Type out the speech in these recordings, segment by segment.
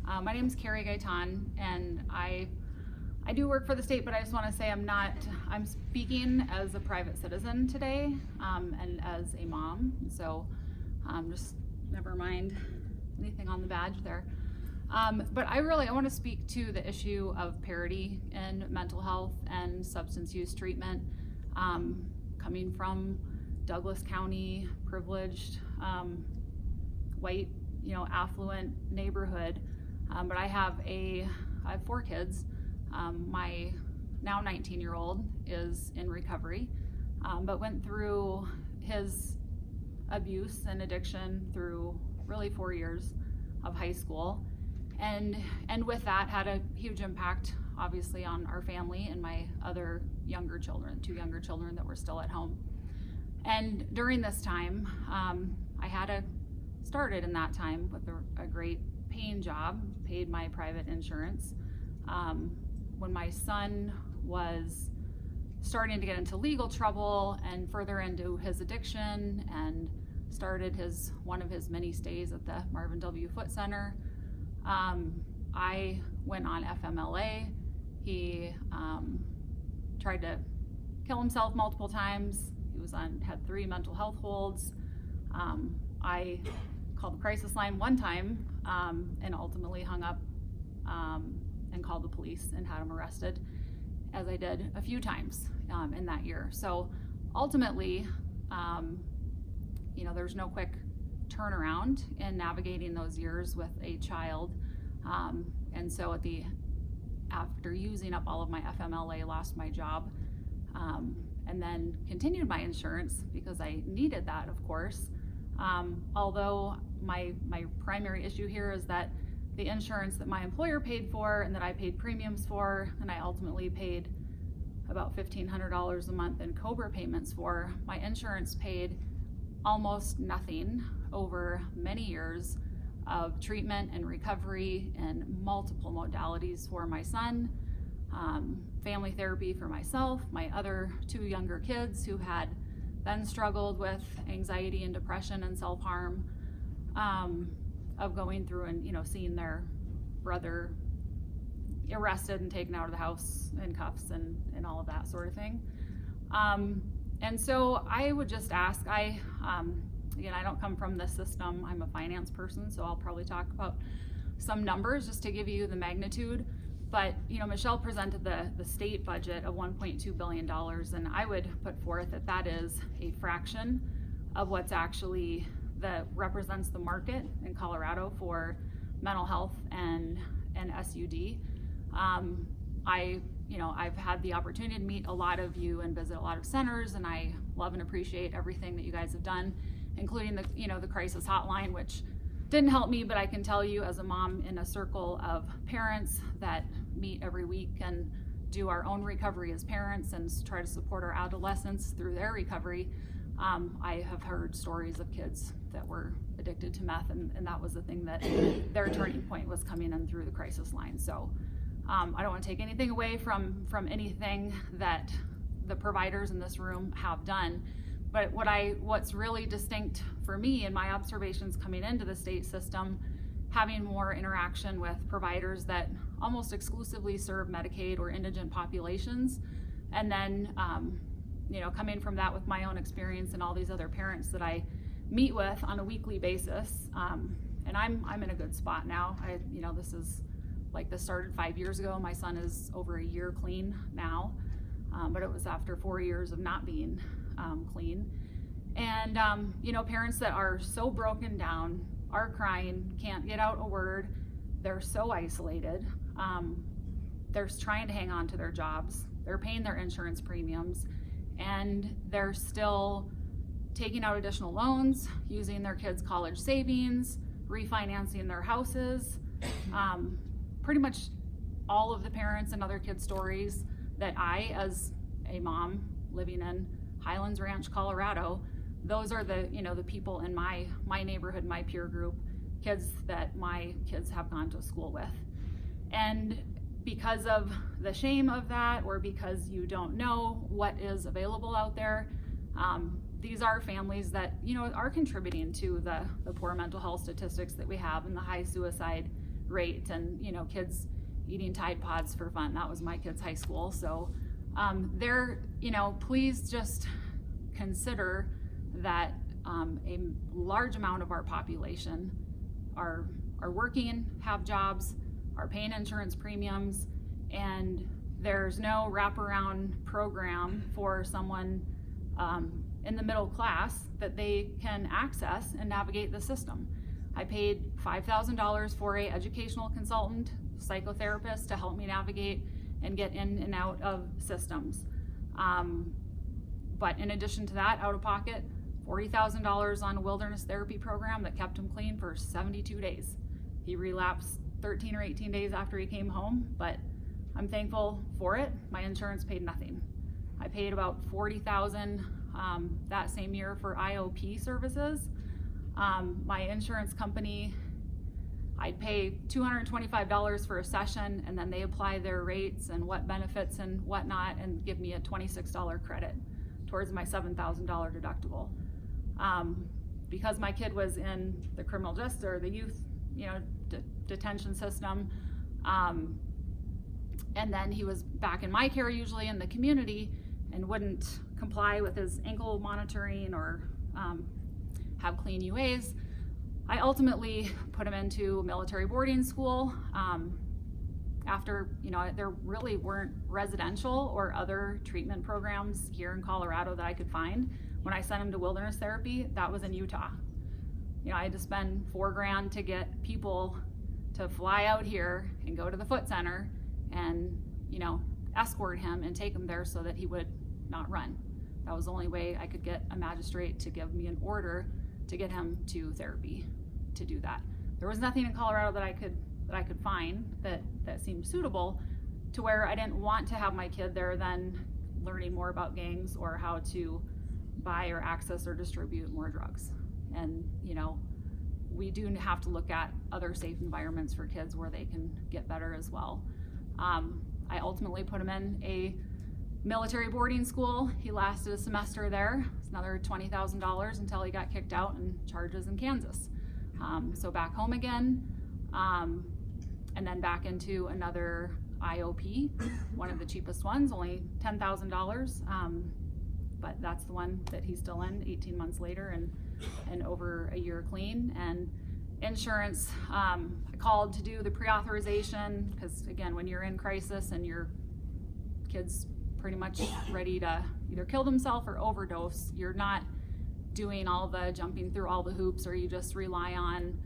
My name is Carrie Gaytan, and I do work for the state, but I just want to say I'm speaking as a private citizen today, and as a mom, so just never mind anything on the badge there. But I want to speak to the issue of parity in mental health and substance use treatment, coming from Douglas County, privileged, white, affluent neighborhood. But I have 4 kids. My now 19-year-old is in recovery, but went through his abuse and addiction through really 4 years of high school. And with that had a huge impact, obviously, on our family and my other younger children, 2 younger children that were still at home. And during this time, I started in that time with a great paying job, paid my private insurance. When my son was starting to get into legal trouble and further into his addiction and started one of his many stays at the Marvin W. Foot Center, I went on FMLA. He tried to kill himself multiple times. He had 3 mental health holds. I called the crisis line one time and ultimately hung up and called the police and had him arrested, as I did a few times in that year. So ultimately, there's no quick turnaround in navigating those years with a child. And so after using up all of my FMLA, lost my job, and then continued my insurance because I needed that, of course. Although my primary issue here is that the insurance that my employer paid for and that I paid premiums for, and I ultimately paid about $1,500 a month in COBRA payments for, my insurance paid almost nothing over many years of treatment and recovery and multiple modalities for my son, family therapy for myself, my other 2 younger kids who had then struggled with anxiety and depression and self-harm, of going through and seeing their brother arrested and taken out of the house in cuffs and all of that sort of thing. And so I would just ask, again, I don't come from this system. I'm a finance person, so I'll probably talk about some numbers just to give you the magnitude. But Michelle presented the state budget of $1.2 billion, and I would put forth that is a fraction of what's actually represents the market in Colorado for mental health and SUD. I've had the opportunity to meet a lot of you and visit a lot of centers, and I love and appreciate everything that you guys have done, including the crisis hotline, which didn't help me, but I can tell you as a mom in a circle of parents that meet every week and do our own recovery as parents and try to support our adolescents through their recovery, I have heard stories of kids that were addicted to meth, and that was the thing that their turning point was coming in through the crisis line. So I don't want to take anything away from anything that the providers in this room have done, but what's really distinct for me in my observations coming into the state system, having more interaction with providers that almost exclusively serve Medicaid or indigent populations, and then coming from that with my own experience and all these other parents that I meet with on a weekly basis, and I'm in a good spot now. This started 5 years ago. My son is over a year clean now, but it was after 4 years of not being clean. And parents that are so broken down, are crying, can't get out a word, they're so isolated, they're trying to hang on to their jobs, they're paying their insurance premiums, and they're still taking out additional loans, using their kids' college savings, refinancing their houses. Pretty much all of the parents and other kids' stories that I, as a mom living in Highlands Ranch, Colorado, those are the people in my neighborhood, my peer group, kids that my kids have gone to school with. And because of the shame of that, or because you don't know what is available out there, these are families that are contributing to the poor mental health statistics that we have and the high suicide rate, and kids eating Tide Pods for fun. That was my kids' high school. So please just consider that a large amount of our population are working, have jobs, are paying insurance premiums, and there's no wraparound program for someone in the middle class that they can access and navigate the system. I paid $5,000 for a educational consultant, psychotherapist, to help me navigate and get in and out of systems. But in addition to that, out of pocket, $40,000 on a wilderness therapy program that kept him clean for 72 days. He relapsed 13 or 18 days after he came home, but I'm thankful for it. My insurance paid nothing. I paid about $40,000 that same year for IOP services. My insurance company, I'd pay $225 for a session, and then they apply their rates and what benefits and whatnot and give me a $26 credit towards my $7,000 deductible. Because my kid was in the criminal justice or the youth detention system, and then he was back in my care, usually in the community, and wouldn't comply with his ankle monitoring or have clean UAs. I ultimately put him into military boarding school after, there really weren't residential or other treatment programs here in Colorado that I could find. When I sent him to wilderness therapy, that was in Utah. I had to spend $4,000 to get people to fly out here and go to the foot center and, escort him and take him there so that he would not run. That was the only way I could get a magistrate to give me an order to get him to therapy to do that. There was nothing in Colorado that I could find that seemed suitable to where I didn't want to have my kid there then learning more about gangs or how to buy or access or distribute more drugs. And we do have to look at other safe environments for kids where they can get better as well. I ultimately put him in a military boarding school. He lasted a semester there. It's another $20,000 until he got kicked out and charges in Kansas. So back home again, and then back into another IOP, one of the cheapest ones, only $10,000. But that's the one that he's still in 18 months later and over a year clean. And insurance, I called to do the pre-authorization because, again, when you're in crisis and your kid's pretty much ready to either kill themselves or overdose, you're not doing all the jumping through all the hoops, or you just rely on,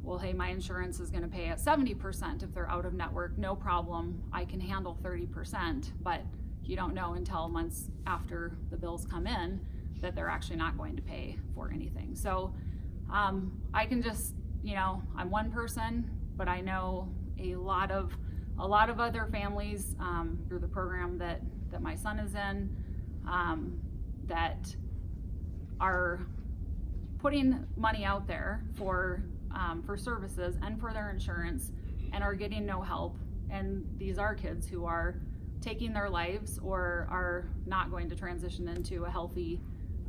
well, hey, my insurance is going to pay at 70% if they're out of network, no problem, I can handle 30%, but you don't know until months after the bills come in that they're actually not going to pay for anything. So I can just, I'm one person, but I know a lot of other families through the program that my son is in that are putting money out there for services and for their insurance and are getting no help. And these are kids who are taking their lives or are not going to transition into a healthy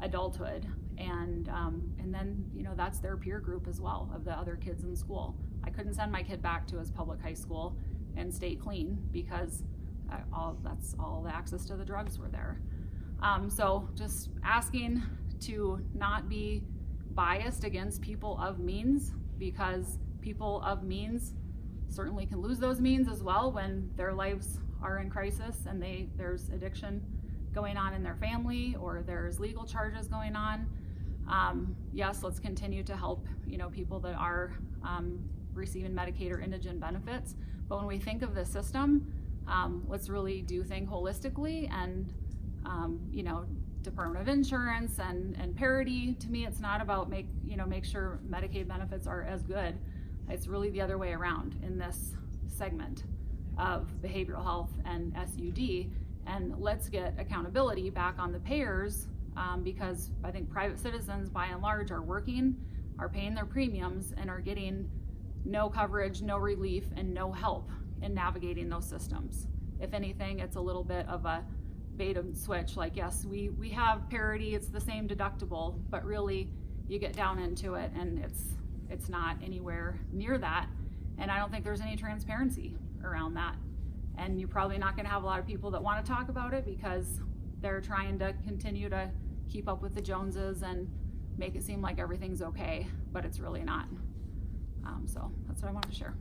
adulthood. And then, that's their peer group as well of the other kids in school. I couldn't send my kid back to his public high school and stay clean because that's all the access to the drugs were there. So just asking to not be biased against people of means, because people of means certainly can lose those means as well when their lives are in crisis and there's addiction going on in their family or there's legal charges going on. Yes, let's continue to help people that are receiving Medicaid or indigent benefits, but when we think of the system, let's really do things holistically. And Department of Insurance and parity, to me, it's not about make sure Medicaid benefits are as good. It's really the other way around in this segment of behavioral health and SUD, and let's get accountability back on the payers, because I think private citizens by and large are working, are paying their premiums, and are getting no coverage, no relief, and no help in navigating those systems. If anything, it's a little bit of a bait and switch, like, yes, we have parity, it's the same deductible, but really you get down into it and it's not anywhere near that. And I don't think there's any transparency around that. And you're probably not gonna have a lot of people that wanna talk about it because they're trying to continue to keep up with the Joneses and make it seem like everything's okay, but it's really not. So that's what I wanted to share.